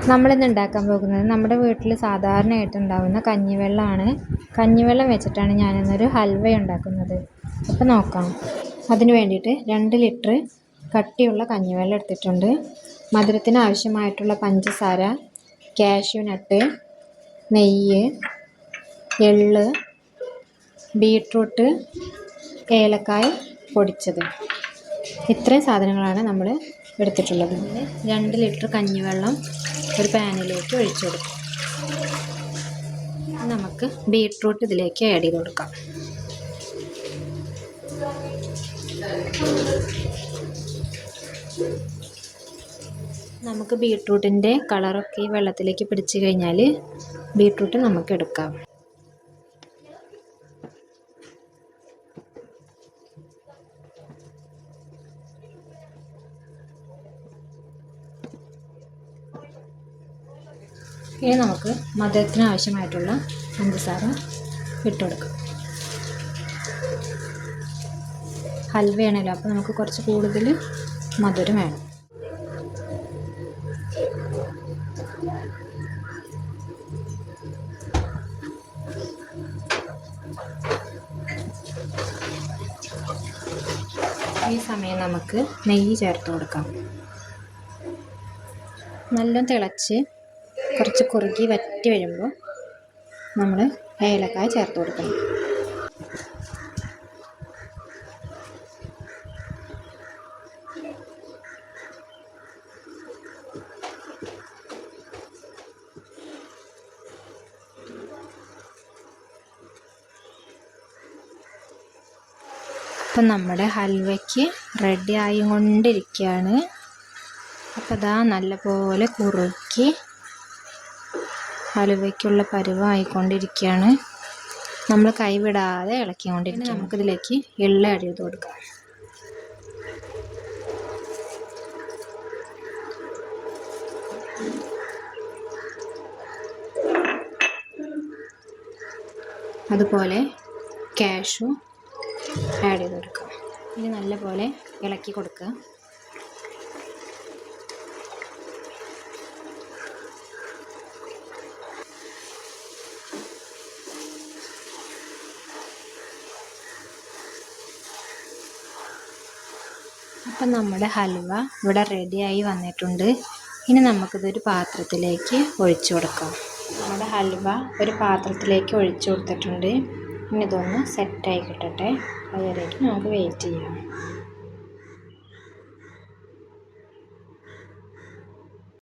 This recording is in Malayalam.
നമ്മളിന്ന് ഉണ്ടാക്കാൻ പോകുന്നത് നമ്മുടെ വീട്ടിൽ സാധാരണയായിട്ട് ഉണ്ടാകുന്ന കഞ്ഞിവെള്ളമാണ്. കഞ്ഞിവെള്ളം വെച്ചിട്ടാണ് ഞാനിന്നൊരു ഹൽവ ഉണ്ടാക്കുന്നത്. അപ്പോൾ നോക്കാം. അതിന് വേണ്ടിയിട്ട് 2 ലിറ്റർ കട്ടിയുള്ള കഞ്ഞിവെള്ളം എടുത്തിട്ടുണ്ട്. മധുരത്തിന് ആവശ്യമായിട്ടുള്ള പഞ്ചസാര, കാഷ്യൂ നട്ട്, നെയ്യ്, എള്ള്, ബീട്രൂട്ട്, ഏലക്കായ പൊടിച്ചത്, ഇത്രയും സാധനങ്ങളാണ് നമ്മൾ എടുത്തിട്ടുള്ളത്. 2 ലിറ്റർ കഞ്ഞിവെള്ളം ഒരു പാനിലേക്ക് ഒഴിച്ചു കൊടുക്കാം. നമുക്ക് ബീട്രൂട്ട് ഇതിലേക്ക് ആഡ് ചെയ്ത് കൊടുക്കാം. നമുക്ക് ബീട്രൂട്ടിൻ്റെ കളറൊക്കെ ഈ വെള്ളത്തിലേക്ക് പിടിച്ചു കഴിഞ്ഞാൽ ബീട്രൂട്ട് നമുക്ക് എടുക്കാം. ഇനി നമുക്ക് മധുരത്തിന് ആവശ്യമായിട്ടുള്ള പഞ്ചസാര ഇട്ട് കൊടുക്കാം. ഹൽവയാണല്ലോ, അപ്പോൾ നമുക്ക് കുറച്ച് കൂടുതൽ മധുരം വേണം. ഈ സമയം നമുക്ക് നെയ്യ് ചേർത്ത് കൊടുക്കാം. നല്ല തിളച്ച് കുറച്ച് കുറുകി വറ്റി വരുമ്പോൾ നമ്മൾ ഏലക്കായ ചേർത്ത് കൊടുക്കണം. അപ്പം നമ്മുടെ ഹൽവയ്ക്ക് റെഡി ആയിക്കൊണ്ടിരിക്കുകയാണ്. അപ്പോൾ അതാ നല്ലപോലെ കുറുക്കി ഹലുവയ്ക്കുള്ള പരുവമായിക്കൊണ്ടിരിക്കുകയാണ്. നമ്മൾ കൈവിടാതെ ഇളക്കിക്കൊണ്ടിരിക്കുക. നമുക്കിതിലേക്ക് എള്ള് ആഡ് ചെയ്ത് കൊടുക്കാം. അതുപോലെ കാഷ്യൂ ആഡ് ചെയ്ത് കൊടുക്കുക. ഇനി നല്ലപോലെ ഇളക്കി കൊടുക്കുക. അപ്പം നമ്മുടെ ഹൽവ ഇവിടെ റെഡിയായി വന്നിട്ടുണ്ട്. ഇനി നമുക്കിതൊരു പാത്രത്തിലേക്ക് ഒഴിച്ചു കൊടുക്കാം. നമ്മുടെ ഹൽവ ഒരു പാത്രത്തിലേക്ക് ഒഴിച്ചു കൊടുത്തിട്ടുണ്ട്. ഇനി ഇതൊന്ന് സെറ്റായി കിട്ടട്ടെ. അതുവരേക്കും നമുക്ക് വെയിറ്റ് ചെയ്യാം.